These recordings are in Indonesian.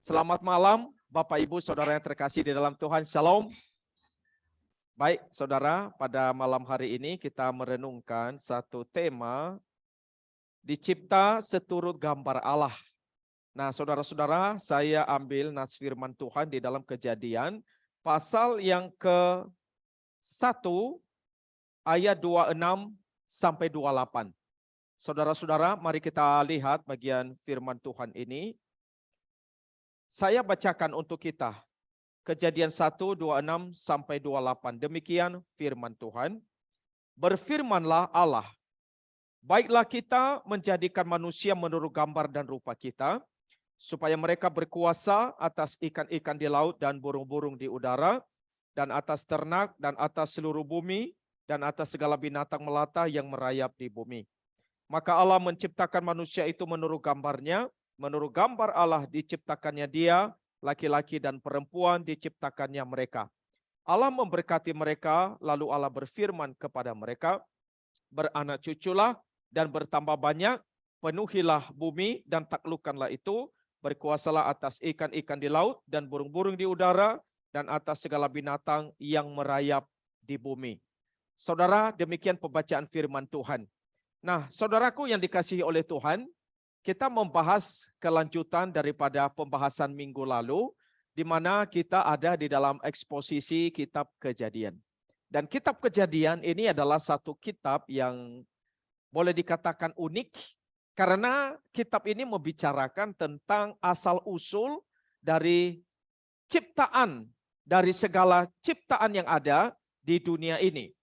Selamat malam, Bapak Ibu, Saudara yang terkasih di dalam Tuhan. Shalom. Baik, Saudara, pada malam hari ini kita merenungkan satu tema, dicipta seturut gambar Allah. Nah, saudara-saudara, saya ambil nas firman Tuhan di dalam Kejadian, pasal yang ke-1, ayat 26 sampai 28. Saudara-saudara, mari kita lihat bagian firman Tuhan ini. Saya bacakan untuk kita. Kejadian 1, 26 sampai 28. Demikian firman Tuhan. Berfirmanlah Allah, baiklah kita menjadikan manusia menurut gambar dan rupa kita, supaya mereka berkuasa atas ikan-ikan di laut dan burung-burung di udara, dan atas ternak, dan atas seluruh bumi, dan atas segala binatang melata yang merayap di bumi. Maka Allah menciptakan manusia itu menurut gambarnya, menurut gambar Allah diciptakannya dia, laki-laki dan perempuan diciptakannya mereka. Allah memberkati mereka, lalu Allah berfirman kepada mereka, beranak cuculah dan bertambah banyak, penuhilah bumi dan taklukkanlah itu, berkuasalah atas ikan-ikan di laut dan burung-burung di udara, dan atas segala binatang yang merayap di bumi. Saudara, demikian pembacaan firman Tuhan. Nah, saudaraku yang dikasihi oleh Tuhan, kita membahas kelanjutan daripada pembahasan minggu lalu, di mana kita ada di dalam eksposisi kitab Kejadian. Dan kitab Kejadian ini adalah satu kitab yang boleh dikatakan unik, karena kitab ini membicarakan tentang asal-usul dari ciptaan, dari segala ciptaan yang ada di dunia ini.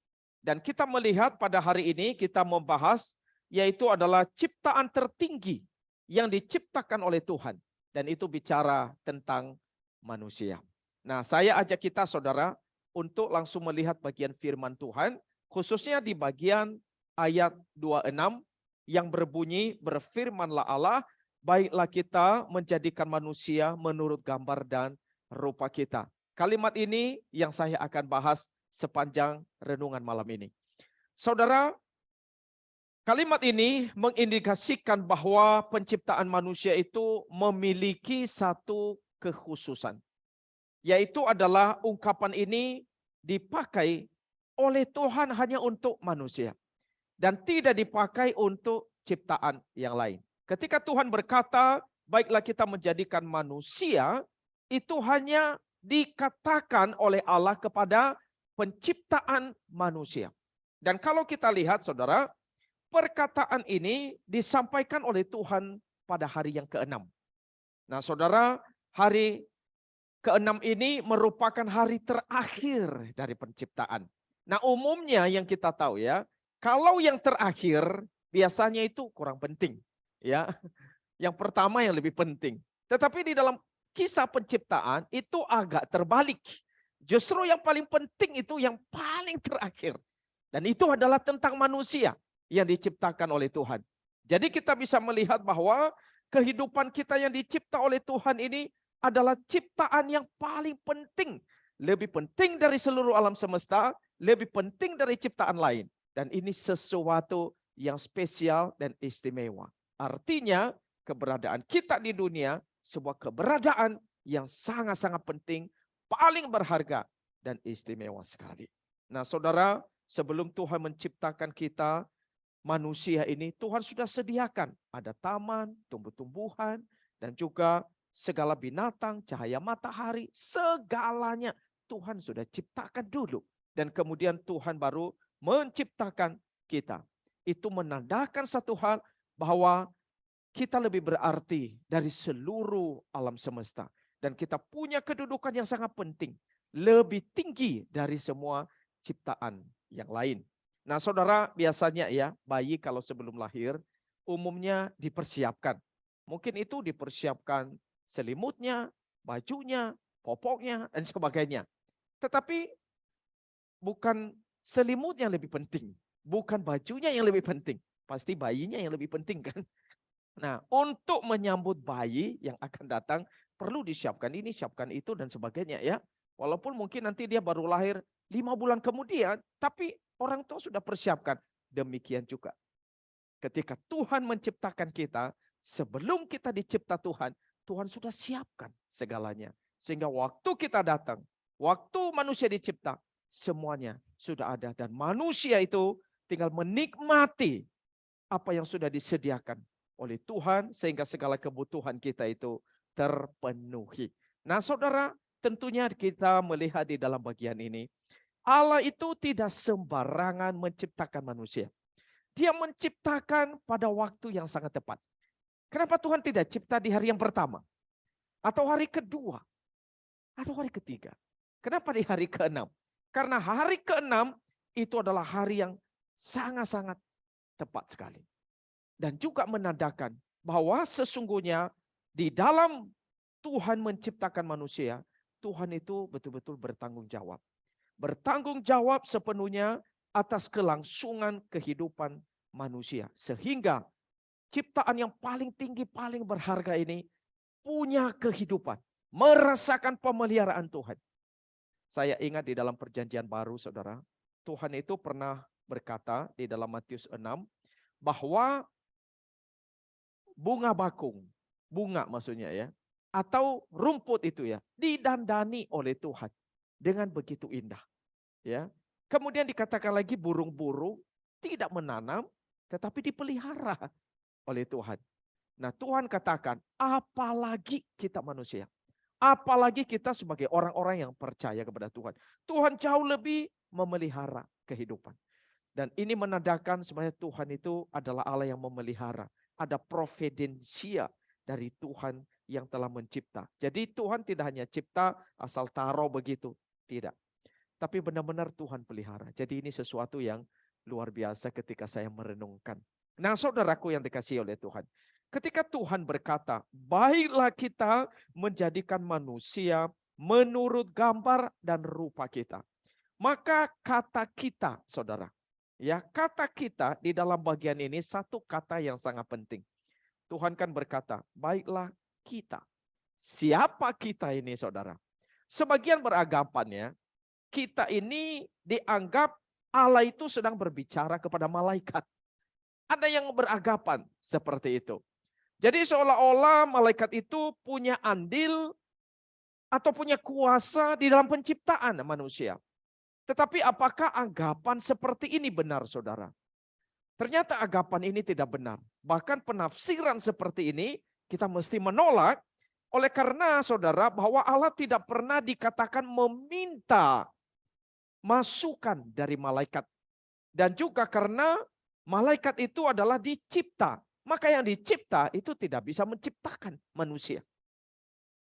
Dan kita melihat pada hari ini kita membahas yaitu adalah ciptaan tertinggi yang diciptakan oleh Tuhan. Dan itu bicara tentang manusia. Nah, saya ajak kita saudara untuk langsung melihat bagian firman Tuhan, khususnya di bagian ayat 26 yang berbunyi, berfirmanlah Allah, baiklah kita menjadikan manusia menurut gambar dan rupa kita. Kalimat ini yang saya akan bahas sepanjang renungan malam ini. Saudara, kalimat ini mengindikasikan bahwa penciptaan manusia itu memiliki satu kekhususan. Yaitu adalah ungkapan ini dipakai oleh Tuhan hanya untuk manusia. Dan tidak dipakai untuk ciptaan yang lain. Ketika Tuhan berkata, baiklah kita menjadikan manusia, itu hanya dikatakan oleh Allah kepada penciptaan manusia. Dan kalau kita lihat saudara, perkataan ini disampaikan oleh Tuhan pada hari yang ke-6. Nah saudara, hari ke-6 ini merupakan hari terakhir dari penciptaan. Nah umumnya yang kita tahu ya, kalau yang terakhir biasanya itu kurang penting. Ya, yang pertama yang lebih penting. Tetapi di dalam kisah penciptaan itu agak terbalik. Justru yang paling penting itu yang paling terakhir. Dan itu adalah tentang manusia yang diciptakan oleh Tuhan. Jadi kita bisa melihat bahwa kehidupan kita yang dicipta oleh Tuhan ini adalah ciptaan yang paling penting. Lebih penting dari seluruh alam semesta, lebih penting dari ciptaan lain. Dan ini sesuatu yang spesial dan istimewa. Artinya keberadaan kita di dunia sebuah keberadaan yang sangat-sangat penting, paling berharga dan istimewa sekali. Nah saudara, sebelum Tuhan menciptakan kita, manusia ini Tuhan sudah sediakan. Ada taman, tumbuh-tumbuhan, dan juga segala binatang, cahaya matahari, segalanya Tuhan sudah ciptakan dulu. Dan kemudian Tuhan baru menciptakan kita. Itu menandakan satu hal bahwa kita lebih berarti dari seluruh alam semesta. Dan kita punya kedudukan yang sangat penting. Lebih tinggi dari semua ciptaan yang lain. Nah saudara, biasanya ya bayi kalau sebelum lahir umumnya dipersiapkan. Mungkin itu dipersiapkan selimutnya, bajunya, popoknya, dan sebagainya. Tetapi bukan selimut yang lebih penting. Bukan bajunya yang lebih penting. Pasti bayinya yang lebih penting kan. Nah, untuk menyambut bayi yang akan datang, perlu disiapkan ini, siapkan itu, dan sebagainya ya. Walaupun mungkin nanti dia baru lahir 5 bulan kemudian, tapi orang tua sudah persiapkan. Demikian juga. Ketika Tuhan menciptakan kita, sebelum kita dicipta Tuhan, Tuhan sudah siapkan segalanya. Sehingga waktu kita datang, waktu manusia dicipta, semuanya sudah ada. Dan manusia itu tinggal menikmati apa yang sudah disediakan oleh Tuhan, sehingga segala kebutuhan kita itu terpenuhi. Nah saudara, tentunya kita melihat di dalam bagian ini, Allah itu tidak sembarangan menciptakan manusia. Dia menciptakan pada waktu yang sangat tepat. Kenapa Tuhan tidak cipta di hari yang pertama? Atau hari kedua? Atau hari ketiga? Kenapa di hari ke-6? Karena hari ke-6 itu adalah hari yang sangat-sangat tepat sekali. Dan juga menandakan bahwa sesungguhnya di dalam Tuhan menciptakan manusia, Tuhan itu betul-betul bertanggung jawab. Bertanggung jawab sepenuhnya atas kelangsungan kehidupan manusia. Sehingga ciptaan yang paling tinggi, paling berharga ini punya kehidupan. Merasakan pemeliharaan Tuhan. Saya ingat di dalam perjanjian baru saudara, Tuhan itu pernah berkata di dalam Matius 6, bahwa bunga bakung, bunga maksudnya ya, atau rumput itu ya, didandani oleh Tuhan dengan begitu indah. Ya. Kemudian dikatakan lagi burung-burung tidak menanam tetapi dipelihara oleh Tuhan. Nah, Tuhan katakan, apalagi kita manusia. Apalagi kita sebagai orang-orang yang percaya kepada Tuhan. Tuhan jauh lebih memelihara kehidupan. Dan ini menandakan sebenarnya Tuhan itu adalah Allah yang memelihara. Ada providensia dari Tuhan yang telah mencipta. Jadi Tuhan tidak hanya cipta asal taruh begitu. Tidak. Tapi benar-benar Tuhan pelihara. Jadi ini sesuatu yang luar biasa ketika saya merenungkan. Nah saudaraku yang dikasihi oleh Tuhan. Ketika Tuhan berkata, baiklah kita menjadikan manusia menurut gambar dan rupa kita. Maka kata kita, saudara. Ya, kata kita di dalam bagian ini satu kata yang sangat penting. Tuhan kan berkata, baiklah kita. Siapa kita ini, saudara? Sebagian beranggapan ya, kita ini dianggap Allah itu sedang berbicara kepada malaikat. Ada yang beranggapan seperti itu. Jadi seolah-olah malaikat itu punya andil atau punya kuasa di dalam penciptaan manusia. Tetapi apakah anggapan seperti ini benar, saudara? Ternyata anggapan ini tidak benar. Bahkan penafsiran seperti ini kita mesti menolak. Oleh karena, saudara, bahwa Allah tidak pernah dikatakan meminta masukan dari malaikat. Dan juga karena malaikat itu adalah dicipta. Maka yang dicipta itu tidak bisa menciptakan manusia.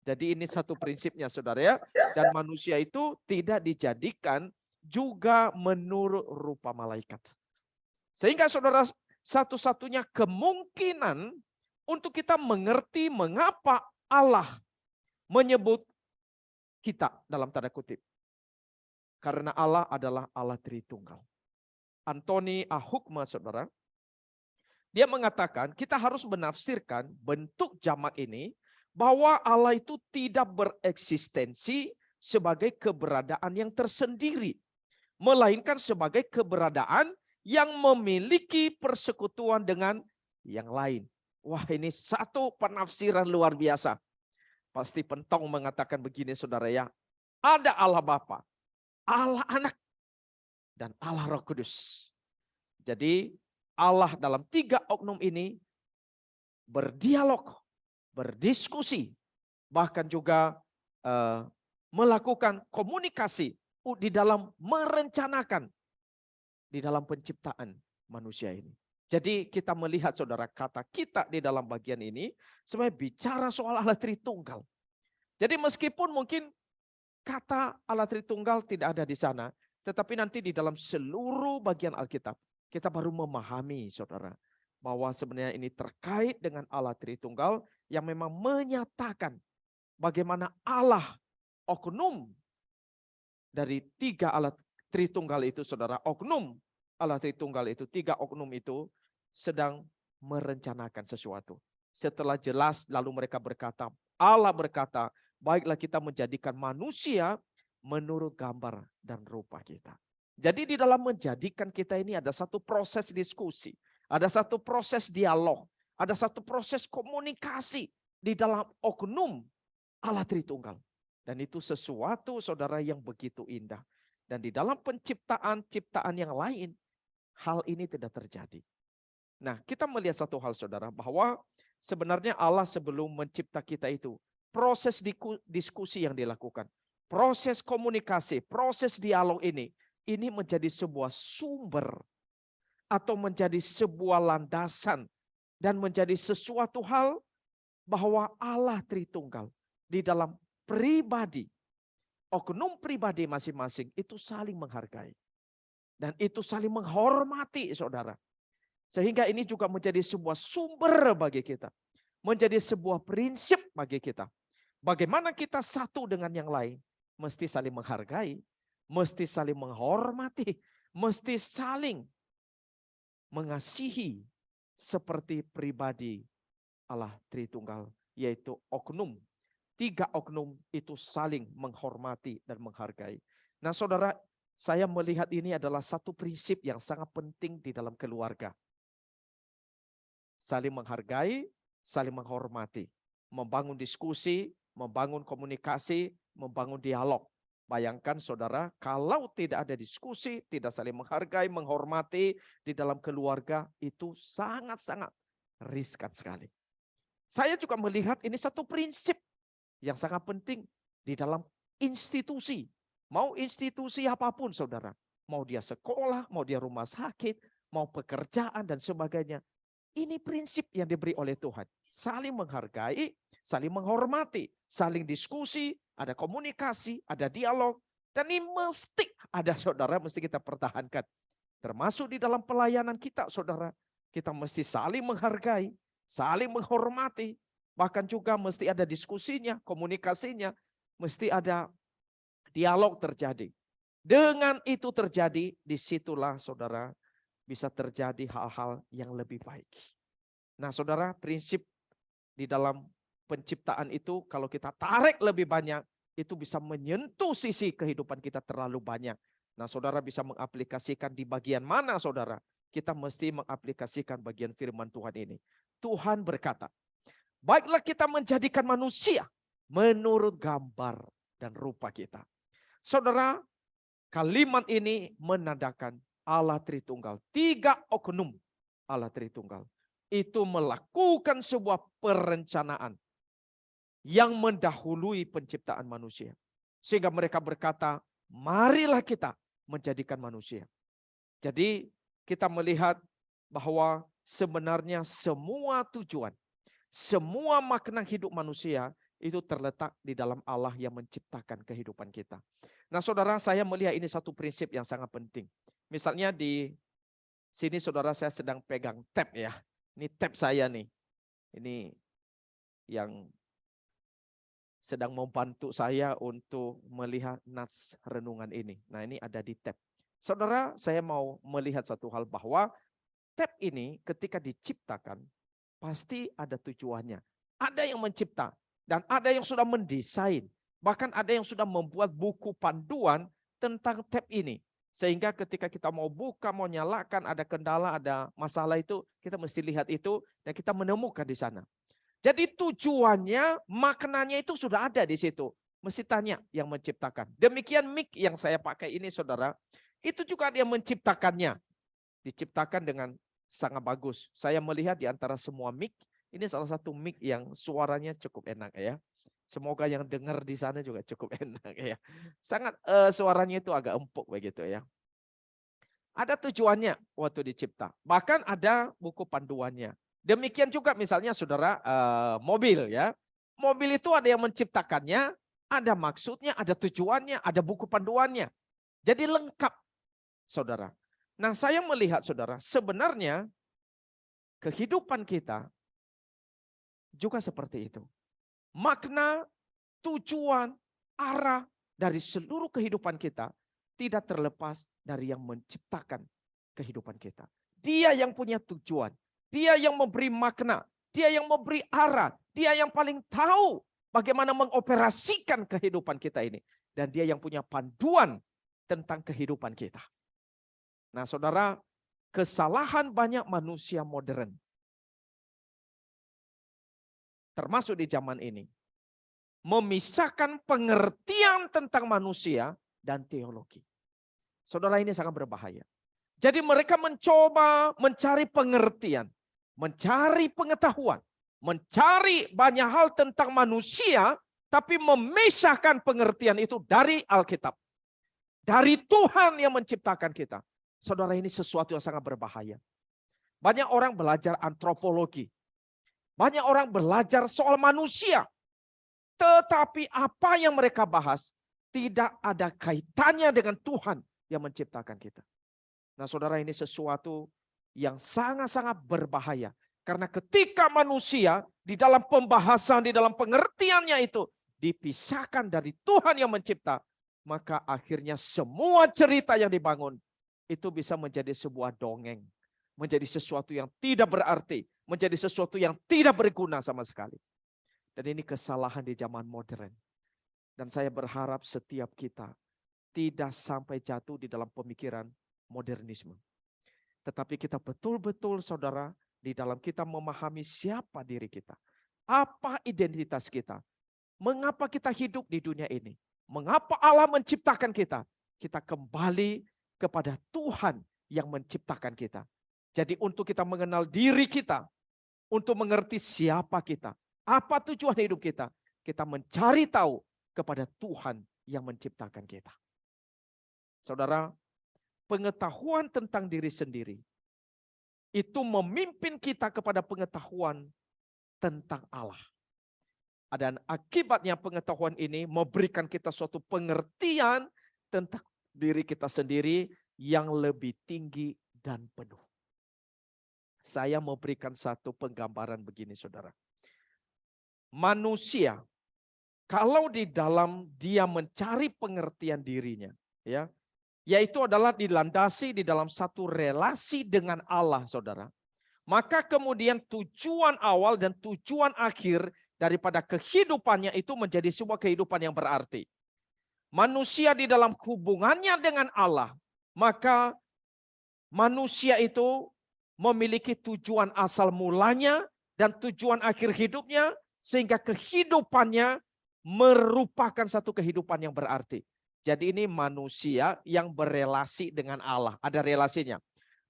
Jadi ini satu prinsipnya saudara ya. Dan manusia itu tidak dijadikan juga menurut rupa malaikat. Sehingga saudara, satu-satunya kemungkinan untuk kita mengerti mengapa Allah menyebut kita dalam tanda kutip. Karena Allah adalah Allah Tritunggal. Anthony Ahukma saudara, dia mengatakan kita harus menafsirkan bentuk jamak ini bahwa Allah itu tidak bereksistensi sebagai keberadaan yang tersendiri, melainkan sebagai keberadaan yang memiliki persekutuan dengan yang lain. Wah, ini satu penafsiran luar biasa. Pasti Pentong mengatakan begini saudara ya. Ada Allah Bapa, Allah Anak, dan Allah Roh Kudus. Jadi Allah dalam tiga oknum ini berdialog, berdiskusi, bahkan juga melakukan komunikasi di dalam merencanakan di dalam penciptaan manusia ini. Jadi kita melihat saudara, kata kita di dalam bagian ini sebenarnya bicara soal Allah Tritunggal. Jadi meskipun mungkin kata Allah Tritunggal tidak ada di sana, tetapi nanti di dalam seluruh bagian Alkitab kita baru memahami saudara bahwa sebenarnya ini terkait dengan Allah Tritunggal yang memang menyatakan bagaimana Allah oknum dari tiga Allah Tritunggal itu saudara, oknum Allah Tritunggal itu, tiga oknum itu sedang merencanakan sesuatu. Setelah jelas lalu mereka berkata, Allah berkata, baiklah kita menjadikan manusia menurut gambar dan rupa kita. Jadi di dalam menjadikan kita ini ada satu proses diskusi, ada satu proses dialog, ada satu proses komunikasi di dalam oknum Allah Tritunggal. Dan itu sesuatu saudara yang begitu indah. Dan di dalam ciptaan yang lain, hal ini tidak terjadi. Nah, kita melihat satu hal saudara, bahwa sebenarnya Allah sebelum mencipta kita itu, proses diskusi yang dilakukan, proses komunikasi, proses dialog ini menjadi sebuah sumber atau menjadi sebuah landasan dan menjadi sesuatu hal bahwa Allah Tritunggal di dalam pribadi, oknum pribadi masing-masing itu saling menghargai. Dan itu saling menghormati saudara. Sehingga ini juga menjadi sebuah sumber bagi kita. Menjadi sebuah prinsip bagi kita. Bagaimana kita satu dengan yang lain. Mesti saling menghargai. Mesti saling menghormati. Mesti saling mengasihi. Seperti pribadi Allah Tritunggal. Yaitu oknum. 3 oknum itu saling menghormati dan menghargai. Nah saudara, saya melihat ini adalah satu prinsip yang sangat penting di dalam keluarga. Saling menghargai, saling menghormati. Membangun diskusi, membangun komunikasi, membangun dialog. Bayangkan saudara, kalau tidak ada diskusi, tidak saling menghargai, menghormati di dalam keluarga, itu sangat-sangat riskan sekali. Saya juga melihat ini satu prinsip yang sangat penting di dalam institusi. Mau institusi apapun saudara. Mau dia sekolah, mau dia rumah sakit, mau pekerjaan dan sebagainya. Ini prinsip yang diberi oleh Tuhan. Saling menghargai, saling menghormati, saling diskusi, ada komunikasi, ada dialog. Dan ini mesti ada saudara, mesti kita pertahankan. Termasuk di dalam pelayanan kita saudara. Kita mesti saling menghargai, saling menghormati. Bahkan juga mesti ada diskusinya, komunikasinya. Mesti ada dialog terjadi. Dengan itu terjadi, disitulah saudara bisa terjadi hal-hal yang lebih baik. Nah saudara, prinsip di dalam penciptaan itu kalau kita tarik lebih banyak, itu bisa menyentuh sisi kehidupan kita terlalu banyak. Nah saudara bisa mengaplikasikan di bagian mana saudara? Kita mesti mengaplikasikan bagian firman Tuhan ini. Tuhan berkata, baiklah kita menjadikan manusia menurut gambar dan rupa kita. Saudara, kalimat ini menandakan Allah Tritunggal. 3 oknum Allah Tritunggal. Itu melakukan sebuah perencanaan yang mendahului penciptaan manusia. Sehingga mereka berkata, marilah kita menjadikan manusia. Jadi kita melihat bahwa sebenarnya semua tujuan, semua makna hidup manusia itu terletak di dalam Allah yang menciptakan kehidupan kita. Nah saudara, saya melihat ini satu prinsip yang sangat penting. Misalnya di sini saudara, saya sedang pegang tab ya. Ini tab saya nih. Ini yang sedang membantu saya untuk melihat nats renungan ini. Nah ini ada di tab. Saudara, saya mau melihat satu hal bahwa tab ini ketika diciptakan pasti ada tujuannya. Ada yang mencipta dan ada yang sudah mendesain. Bahkan ada yang sudah membuat buku panduan tentang tab ini. Sehingga ketika kita mau buka, mau nyalakan, ada kendala, ada masalah itu, kita mesti lihat itu dan kita menemukan di sana. Jadi tujuannya, maknanya itu sudah ada di situ. Mesti tanya yang menciptakan. Demikian mic yang saya pakai ini saudara, itu juga dia menciptakannya. Diciptakan dengan sangat bagus. Saya melihat di antara semua mic, ini salah satu mic yang suaranya cukup enak ya. Semoga yang dengar di sana juga cukup enak ya. Sangat suaranya itu agak empuk begitu ya. Ada tujuannya waktu dicipta. Bahkan ada buku panduannya. Demikian juga misalnya saudara mobil ya. Mobil itu ada yang menciptakannya, ada maksudnya, ada tujuannya, ada buku panduannya. Jadi lengkap saudara. Nah saya melihat saudara, sebenarnya kehidupan kita juga seperti itu. Makna, tujuan, arah dari seluruh kehidupan kita tidak terlepas dari yang menciptakan kehidupan kita. Dia yang punya tujuan. Dia yang memberi makna, dia yang memberi arah, dia yang paling tahu bagaimana mengoperasikan kehidupan kita ini. Dan dia yang punya panduan tentang kehidupan kita. Nah saudara, kesalahan banyak manusia modern termasuk di zaman ini, memisahkan pengertian tentang manusia dan teologi. Saudara, ini sangat berbahaya. Jadi mereka mencoba mencari pengertian, mencari pengetahuan, mencari banyak hal tentang manusia, tapi memisahkan pengertian itu dari Alkitab. Dari Tuhan yang menciptakan kita. Saudara, ini sesuatu yang sangat berbahaya. Banyak orang belajar antropologi. Banyak orang belajar soal manusia. Tetapi apa yang mereka bahas tidak ada kaitannya dengan Tuhan yang menciptakan kita. Nah, saudara, ini sesuatu yang sangat-sangat berbahaya. Karena ketika manusia di dalam pembahasan, di dalam pengertiannya itu dipisahkan dari Tuhan yang mencipta, maka akhirnya semua cerita yang dibangun itu bisa menjadi sebuah dongeng. Menjadi sesuatu yang tidak berarti. Menjadi sesuatu yang tidak berguna sama sekali. Dan ini kesalahan di zaman modern. Dan saya berharap setiap kita tidak sampai jatuh di dalam pemikiran modernisme. Tetapi kita betul-betul, saudara, di dalam kita memahami siapa diri kita. Apa identitas kita. Mengapa kita hidup di dunia ini. Mengapa Allah menciptakan kita. Kita kembali kepada Tuhan yang menciptakan kita. Jadi untuk kita mengenal diri kita. Untuk mengerti siapa kita. Apa tujuan hidup kita. Kita mencari tahu kepada Tuhan yang menciptakan kita. Saudara, pengetahuan tentang diri sendiri itu memimpin kita kepada pengetahuan tentang Allah. Dan akibatnya pengetahuan ini memberikan kita suatu pengertian tentang diri kita sendiri yang lebih tinggi dan penuh. Saya mau berikan satu penggambaran begini, saudara. Manusia, kalau di dalam dia mencari pengertian dirinya, ya, yaitu adalah dilandasi di dalam satu relasi dengan Allah, saudara. Maka kemudian tujuan awal dan tujuan akhir daripada kehidupannya itu menjadi sebuah kehidupan yang berarti. Manusia di dalam hubungannya dengan Allah, maka manusia itu memiliki tujuan asal mulanya dan tujuan akhir hidupnya, sehingga kehidupannya merupakan satu kehidupan yang berarti. Jadi ini manusia yang berelasi dengan Allah. Ada relasinya.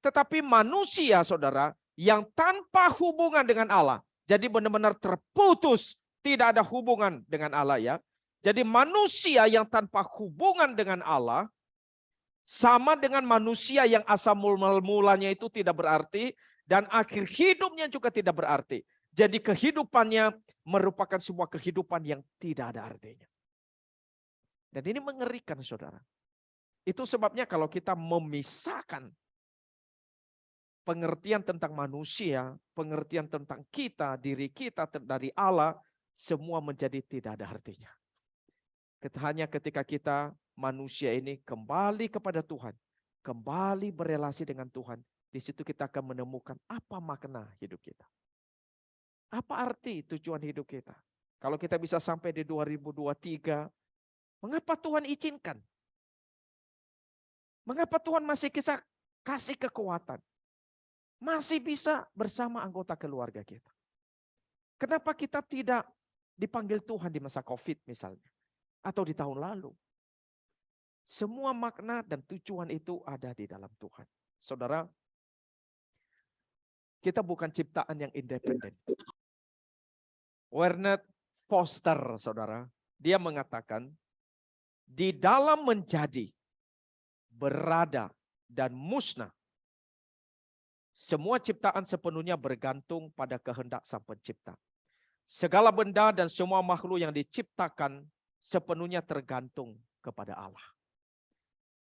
Tetapi manusia, saudara, yang tanpa hubungan dengan Allah. Jadi benar-benar terputus. Tidak ada hubungan dengan Allah, ya. Jadi manusia yang tanpa hubungan dengan Allah. Sama dengan manusia yang asal mulanya itu tidak berarti. Dan akhir hidupnya juga tidak berarti. Jadi kehidupannya merupakan sebuah kehidupan yang tidak ada artinya. Dan ini mengerikan, saudara. Itu sebabnya kalau kita memisahkan pengertian tentang manusia, pengertian tentang kita, diri kita dari Allah, semua menjadi tidak ada artinya. Hanya ketika kita manusia ini kembali kepada Tuhan, kembali berelasi dengan Tuhan, di situ kita akan menemukan apa makna hidup kita. Apa arti tujuan hidup kita? Kalau kita bisa sampai di 2023, mengapa Tuhan izinkan? Mengapa Tuhan masih kasih kekuatan? Masih bisa bersama anggota keluarga kita. Kenapa kita tidak dipanggil Tuhan di masa COVID misalnya? Atau di tahun lalu? Semua makna dan tujuan itu ada di dalam Tuhan. Saudara, kita bukan ciptaan yang independen. Werner Foster, saudara, dia mengatakan, di dalam menjadi, berada, dan musnah, semua ciptaan sepenuhnya bergantung pada kehendak Sang Pencipta. Segala benda dan semua makhluk yang diciptakan sepenuhnya tergantung kepada Allah.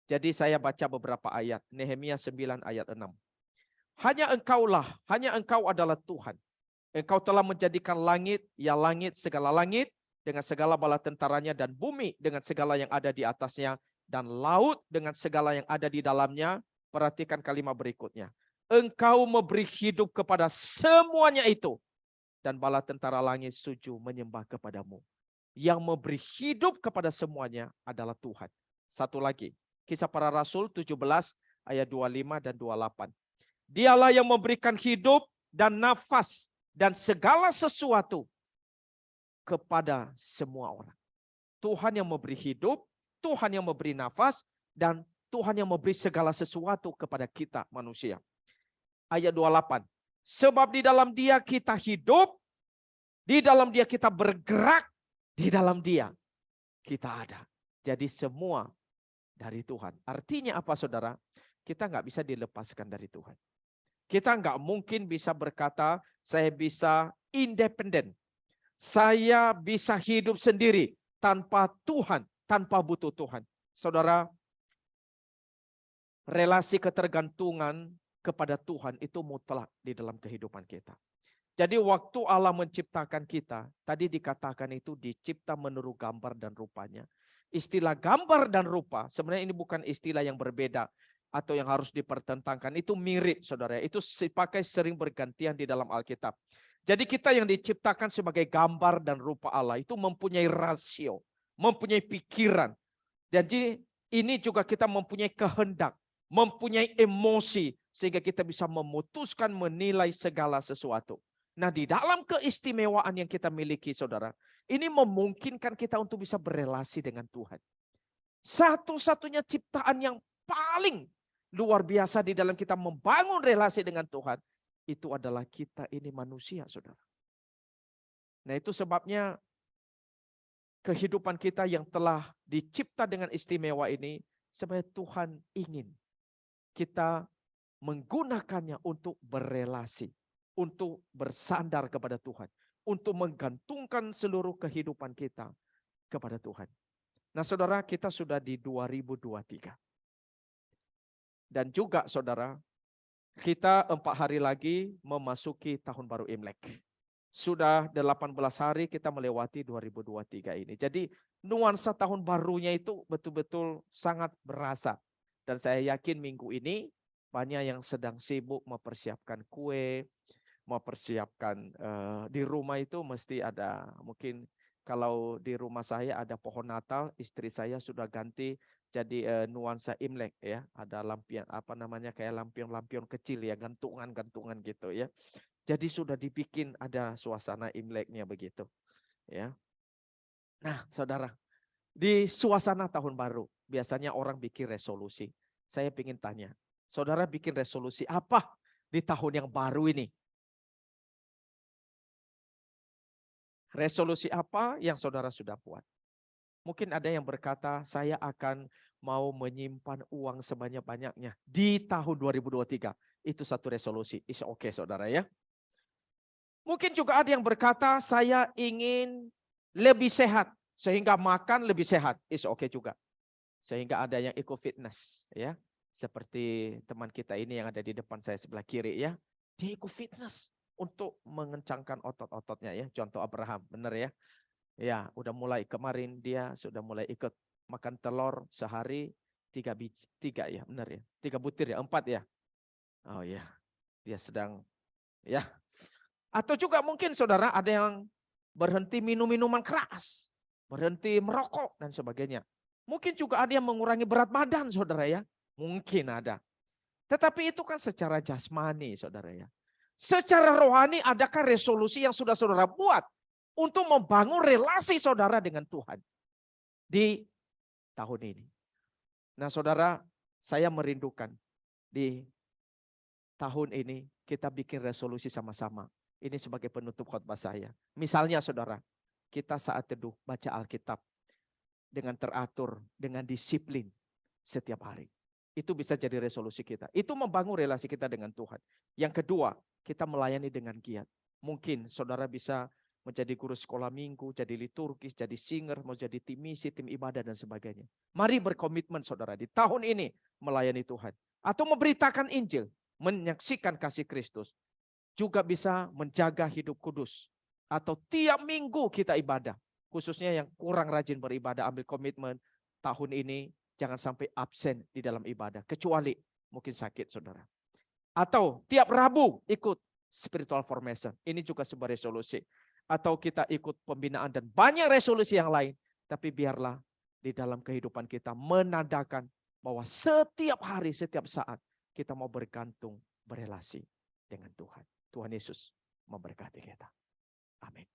Jadi saya baca beberapa ayat, Nehemia 9 ayat 6. Hanya engkau adalah Tuhan. Engkau telah menjadikan langit, ya langit, segala langit, dengan segala bala tentaranya, dan bumi dengan segala yang ada di atasnya, dan laut dengan segala yang ada di dalamnya. Perhatikan kalimat berikutnya. Engkau memberi hidup kepada semuanya itu, dan bala tentara langit sujud menyembah kepadamu. Yang memberi hidup kepada semuanya adalah Tuhan. Satu lagi, Kisah Para Rasul 17 ayat 25 dan 28. Dialah yang memberikan hidup dan nafas dan segala sesuatu kepada semua orang. Tuhan yang memberi hidup, Tuhan yang memberi nafas, dan Tuhan yang memberi segala sesuatu kepada kita manusia. Ayat 28. Sebab di dalam Dia kita hidup, di dalam Dia kita bergerak, di dalam Dia kita ada. Jadi semua dari Tuhan. Artinya apa saudara? Kita nggak bisa dilepaskan dari Tuhan. Kita nggak mungkin bisa berkata, saya bisa independen. Saya bisa hidup sendiri tanpa Tuhan, tanpa butuh Tuhan. Saudara, relasi ketergantungan kepada Tuhan itu mutlak di dalam kehidupan kita. Jadi waktu Allah menciptakan kita, tadi dikatakan itu dicipta menurut gambar dan rupanya. Istilah gambar dan rupa, sebenarnya ini bukan istilah yang berbeda atau yang harus dipertentangkan. Itu mirip saudara, itu dipakai sering bergantian di dalam Alkitab. Jadi kita yang diciptakan sebagai gambar dan rupa Allah itu mempunyai rasio, mempunyai pikiran. Jadi ini juga kita mempunyai kehendak, mempunyai emosi, sehingga kita bisa memutuskan menilai segala sesuatu. Nah, di dalam keistimewaan yang kita miliki, saudara, ini memungkinkan kita untuk bisa berelasi dengan Tuhan. Satu-satunya ciptaan yang paling luar biasa di dalam kita membangun relasi dengan Tuhan, itu adalah kita ini manusia, saudara. Nah, itu sebabnya kehidupan kita yang telah dicipta dengan istimewa ini, sebenarnya Tuhan ingin kita menggunakannya untuk berelasi, untuk bersandar kepada Tuhan, untuk menggantungkan seluruh kehidupan kita kepada Tuhan. Nah saudara, kita sudah di 2023. Dan juga saudara, kita 4 hari lagi memasuki tahun baru Imlek. Sudah 18 hari kita melewati 2023 ini. Jadi nuansa tahun barunya itu betul-betul sangat berasa. Dan saya yakin minggu ini banyak yang sedang sibuk mempersiapkan kue, mempersiapkan di rumah itu mesti ada, mungkin kalau di rumah saya ada pohon Natal, istri saya sudah ganti jadi nuansa Imlek ya, ada lampion apa namanya kayak lampion-lampion kecil ya, gantungan-gantungan gitu ya. Jadi sudah dibikin ada suasana Imleknya begitu ya. Nah, saudara, di suasana tahun baru biasanya orang bikin resolusi. Saya ingin tanya, saudara bikin resolusi apa di tahun yang baru ini? Resolusi apa yang saudara sudah buat? Mungkin ada yang berkata, saya akan mau menyimpan uang sebanyak-banyaknya di tahun 2023. Itu satu resolusi. It's okay saudara ya. Mungkin juga ada yang berkata, saya ingin lebih sehat sehingga makan lebih sehat. It's okay juga. Sehingga ada yang ikut fitness ya. Seperti teman kita ini yang ada di depan saya sebelah kiri ya. Dia ikut fitness untuk mengencangkan otot-ototnya ya. Contoh Abraham, benar ya. Ya, udah mulai kemarin dia sudah mulai ikut makan telur sehari 3 biji, 3 ya, benar ya. 3 butir ya, 4 ya. Oh ya, dia sedang ya. Atau juga mungkin saudara ada yang berhenti minum minuman keras, berhenti merokok dan sebagainya. Mungkin juga ada yang mengurangi berat badan saudara ya. Mungkin ada. Tetapi itu kan secara jasmani saudara ya. Secara rohani adakah resolusi yang sudah saudara buat untuk membangun relasi saudara dengan Tuhan di tahun ini? Nah saudara, saya merindukan di tahun ini kita bikin resolusi sama-sama. Ini sebagai penutup khotbah saya. Misalnya saudara, kita saat teduh baca Alkitab dengan teratur, dengan disiplin setiap hari. Itu bisa jadi resolusi kita. Itu membangun relasi kita dengan Tuhan. Yang kedua, kita melayani dengan giat. Mungkin saudara bisa menjadi guru sekolah minggu, jadi liturgis, jadi singer, mau jadi tim misi, tim ibadah dan sebagainya. Mari berkomitmen saudara di tahun ini melayani Tuhan. Atau memberitakan Injil, menyaksikan kasih Kristus. Juga bisa menjaga hidup kudus. Atau tiap minggu kita ibadah. Khususnya yang kurang rajin beribadah, ambil komitmen tahun ini jangan sampai absen di dalam ibadah. Kecuali mungkin sakit saudara. Atau tiap Rabu ikut spiritual formation. Ini juga sebuah resolusi. Atau kita ikut pembinaan dan banyak resolusi yang lain. Tapi biarlah di dalam kehidupan kita menandakan bahwa setiap hari, setiap saat kita mau bergantung, berelasi dengan Tuhan. Tuhan Yesus memberkati kita. Amin.